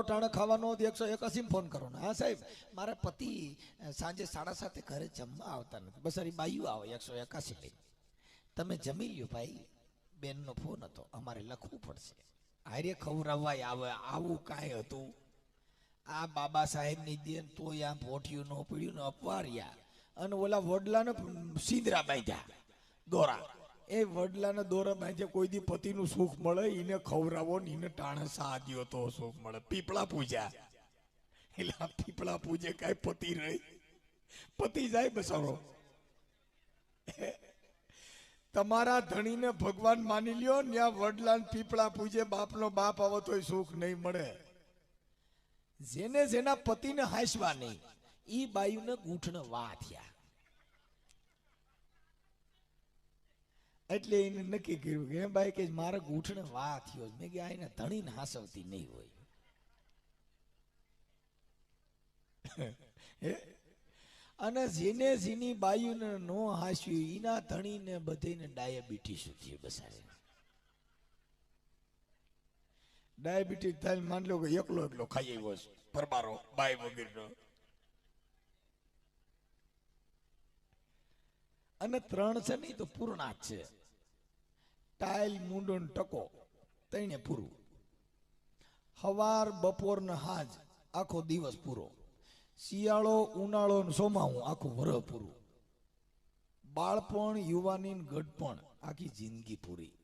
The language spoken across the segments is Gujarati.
ટાણે ખાવાનો 181 ફોન કરો ને હા સાહેબ મારા પતિ સાંજે 7:30 ઘરે જમવા આવતા નથી બસ અરી બાયું આવે 181 લઈ તમે જમી લ્યો ભાઈ બેનનો ફોન હતો અમારે લખવું પડશે હારે ખવરાવાય આવે આવું કાંઈ હતું આ બાબા સાહેબની દેન તો આ ભોઠિયું નો પીડ્યું ને અપવાર્યા અને ઓલા વડલાને સિંદરા બાંધ્યા દોરા એ વડલાના દોરા બાંધ્યા કોઈ દી પતિનું સુખ મળે એને ખવરાવો ને એને ટાણે સાધ્યો તો સુખ મળે પીપળા પૂજ્યા એટલે પીપળા પૂજે કાંઈ પતિ રહી પતિ જાય બસારો તમારા ધણીને ભગવાન માની લ્યો ત્યાં વડલાને પીપળા પૂજે બાપનો બાપ આવો તોય સુખ નહીં મળે જેને જેના પતિને હાંસવા નહીં ઈ બાયુને ગૂંઠણ વા થયા એટલે એને નક્કી કર્યું કે એમ ભાઈ કે મારે ગૂંઠણે વા થયો મેં કે આને ધણીને હાંસવતી નહીં હોય અને જેને જેની બાયુને નો હાંસ્યું એના ધણીને બધીને ડાયાબિટીસ થયું બસારે ડાયાબિટીસ થાય માન લો કે એકલો ખાઈ આવ્યો છે પરબારો બાય વગેરેનો અને 3 છે નહીં તો પૂર્ણા છે ટાઈલ મુંડો ને ટકો તઈને પૂરું હવાર બપોર ને હાજ આખો દિવસ પૂરો શિયાળો ઉનાળો ને સોમાવું આખું વરહ પૂરું બાળપણ યુવાની ને ગઢપણ આખી જિંદગી પૂરી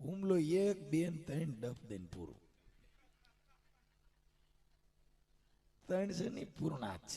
હુમલો 1 2 3 ડફ દઈને પૂરું 3 છે નહીં પૂર્ણા છે